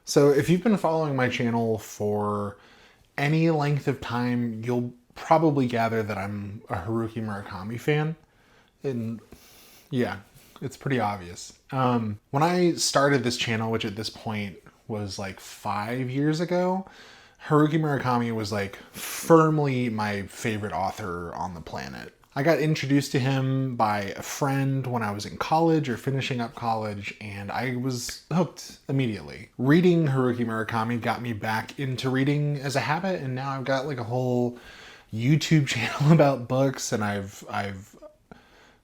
So if you've been following my channel for any length of time, you'll probably gather that I'm a Haruki Murakami fan. And yeah, it's pretty obvious. When I started this channel, which at this point was like 5 years ago, Haruki Murakami was like firmly my favorite author on the planet. I got introduced to him by a friend when I was in college or finishing up college, and I was hooked immediately. Reading Haruki Murakami got me back into reading as a habit, and now I've got like a whole YouTube channel about books, and I've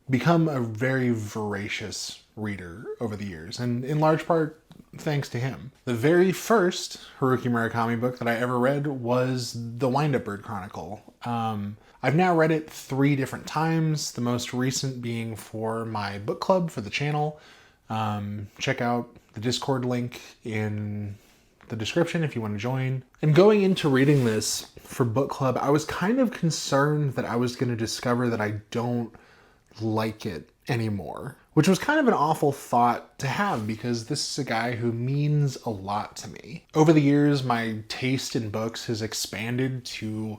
become a very voracious reader over the years, and in large part thanks to him. The very first Haruki Murakami book that I ever read was the Wind-Up Bird Chronicle. I've now read it 3 different times, the most recent being for my book club for the channel. Check out the Discord link in the description if you want to join. And going into reading this for book club, I was kind of concerned that I was going to discover that I don't like it anymore, which was kind of an awful thought to have because this is a guy who means a lot to me. Over the years, my taste in books has expanded to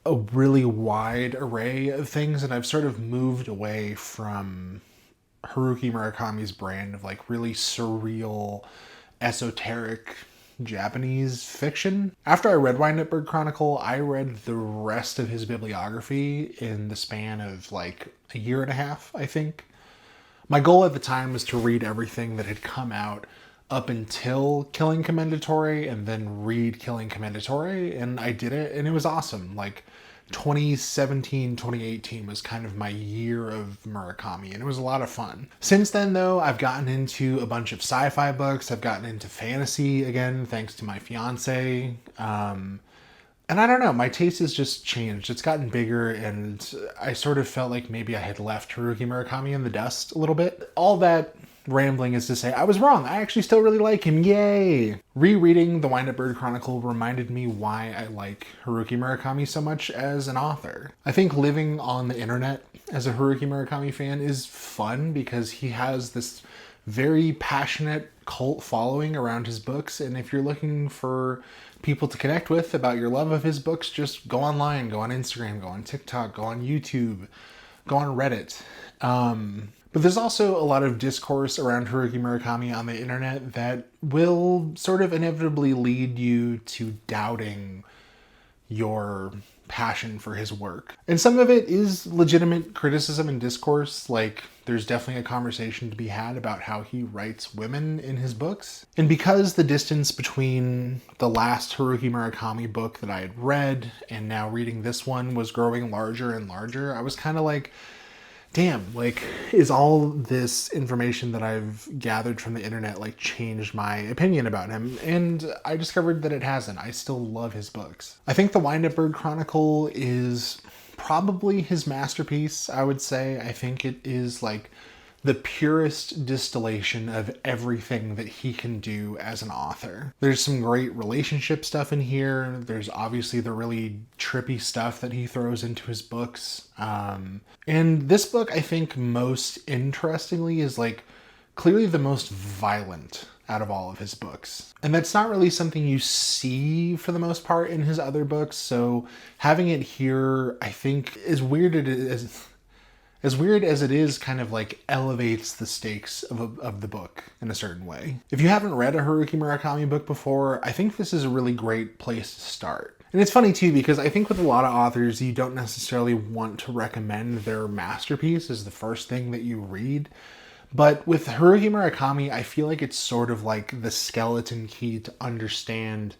a really wide array of things, and I've sort of moved away from Haruki Murakami's brand of like really surreal, esoteric Japanese fiction. After I read Wind-Up Bird Chronicle, I read the rest of his bibliography in the span of like a year and a half, I think. My goal at the time was to read everything that had come out up until Killing Commendatore and then read Killing Commendatore, and I did it, and it was awesome. Like 2017, 2018 was kind of my year of Murakami, and it was a lot of fun. Since then, though, I've gotten into a bunch of sci-fi books. I've gotten into fantasy again, thanks to my fiance. And I don't know, my taste has just changed. It's gotten bigger, and I sort of felt like maybe I had left Haruki Murakami in the dust a little bit. All that rambling is to say I was wrong. I actually still really like him. Yay! Rereading the Wind-Up Bird Chronicle reminded me why I like Haruki Murakami so much as an author. I think living on the internet as a Haruki Murakami fan is fun because he has this very passionate cult following around his books, and if you're looking for people to connect with about your love of his books, just go online, go on Instagram, go on TikTok, go on YouTube, go on Reddit. But there's also a lot of discourse around Haruki Murakami on the internet that will sort of inevitably lead you to doubting your passion for his work. And some of it is legitimate criticism and discourse, like there's definitely a conversation to be had about how he writes women in his books. And because the distance between the last Haruki Murakami book that I had read and now reading this one was growing larger and larger, I was kind of like, damn, like, is all this information that I've gathered from the internet like changed my opinion about him? And I discovered that it hasn't. I still love his books. I think the Wind-Up Bird Chronicle is probably his masterpiece, I would say. I think it is like the purest distillation of everything that he can do as an author. There's some great relationship stuff in here. There's obviously the really trippy stuff that he throws into his books. And this book, I think most interestingly, is like clearly the most violent out of all of his books. And that's not really something you see for the most part in his other books. So having it here, I think, as weird as it is, kind of like elevates the stakes of the book in a certain way. If you haven't read a Haruki Murakami book before, I think this is a really great place to start. And it's funny too, because I think with a lot of authors, you don't necessarily want to recommend their masterpiece as the first thing that you read. But with Haruki Murakami, I feel like it's sort of like the skeleton key to understand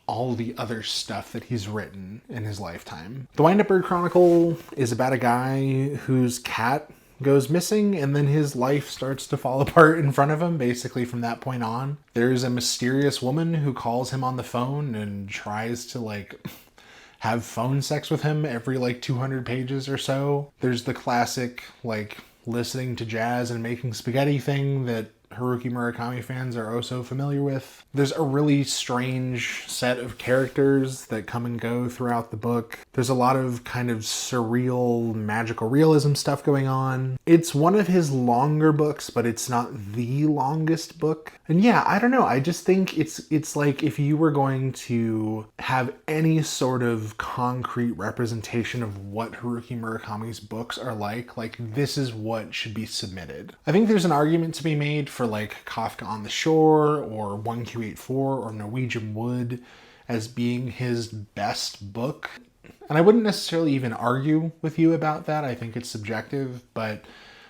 all the other stuff that he's written in his lifetime. The Wind-Up Bird Chronicle is about a guy whose cat goes missing, and then his life starts to fall apart in front of him, basically from that point on. There's a mysterious woman who calls him on the phone and tries to like have phone sex with him every like 200 pages or so. There's the classic like listening to jazz and making spaghetti thing that Haruki Murakami fans are oh so familiar with. There's a really strange set of characters that come and go throughout the book. There's a lot of kind of surreal, magical realism stuff going on. It's one of his longer books, but it's not the longest book. And yeah, I don't know. I just think it's like if you were going to have any sort of concrete representation of what Haruki Murakami's books are like this is what should be submitted. I think there's an argument to be made for like Kafka on the Shore or 1Q84 or Norwegian Wood as being his best book. And I wouldn't necessarily even argue with you about that. I think it's subjective, but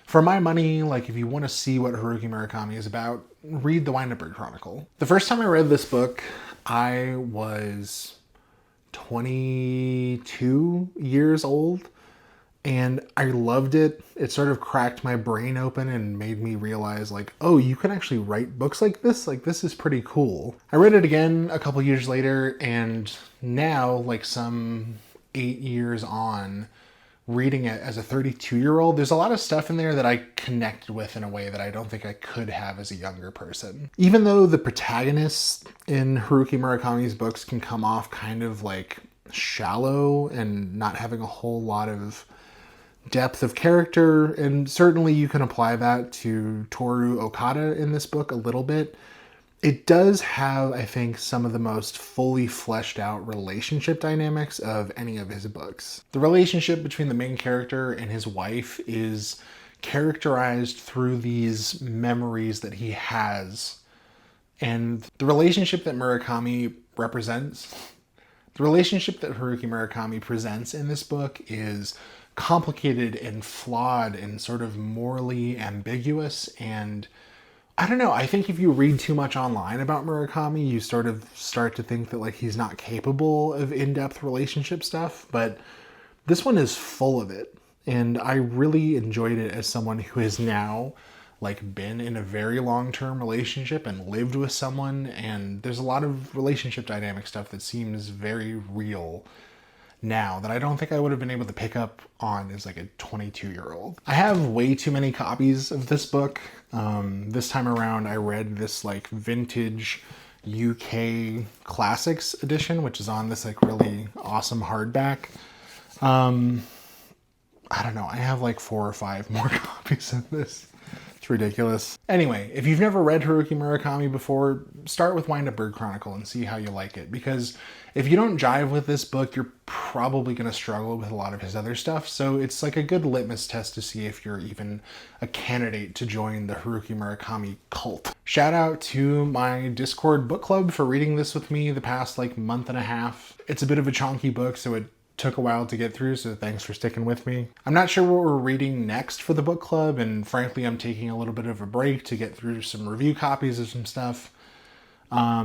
for my money, like if you want to see what Haruki Murakami is about, read the Wind-Up Bird Chronicle. The first time I read this book, I was 22 years old. And I loved it. It sort of cracked my brain open and made me realize like, oh, you can actually write books like this? Like, this is pretty cool. I read it again a couple years later, and now, like some 8 years on, reading it as a 32-year-old, there's a lot of stuff in there that I connected with in a way that I don't think I could have as a younger person. Even though the protagonists in Haruki Murakami's books can come off kind of like shallow and not having a whole lot of depth of character, and certainly you can apply that to Toru Okada in this book a little bit, it does have, I think, some of the most fully fleshed out relationship dynamics of any of his books. The relationship between the main character and his wife is characterized through these memories that he has, and the relationship that Haruki Murakami presents in this book is complicated and flawed and sort of morally ambiguous. And I don't know, I think if you read too much online about Murakami, you sort of start to think that like he's not capable of in-depth relationship stuff, but this one is full of it. And I really enjoyed it as someone who has now like been in a very long-term relationship and lived with someone, and there's a lot of relationship dynamic stuff that seems very real now that I don't think I would have been able to pick up on as like a 22-year-old. I have way too many copies of this book. This time around I read this like vintage UK classics edition, which is on this like really awesome hardback. I don't know, I have like 4 or 5 more copies of this. It's ridiculous. Anyway, if you've never read Haruki Murakami before, start with Wind-Up Bird Chronicle and see how you like it. Because if you don't jive with this book, you're probably going to struggle with a lot of his other stuff. So it's like a good litmus test to see if you're even a candidate to join the Haruki Murakami cult. Shout out to my Discord book club for reading this with me the past like month and a half. It's a bit of a chunky book, so it took a while to get through, so thanks for sticking with me. I'm not sure what we're reading next for the book club, and frankly, I'm taking a little bit of a break to get through some review copies of some stuff. But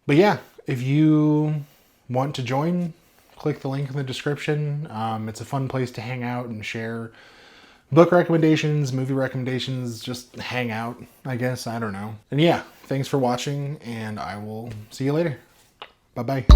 yeah, if you want to join, click the link in the description. It's a fun place to hang out and share book recommendations, movie recommendations, just hang out, I guess, I don't know. And yeah, thanks for watching, and I will see you later. Bye-bye.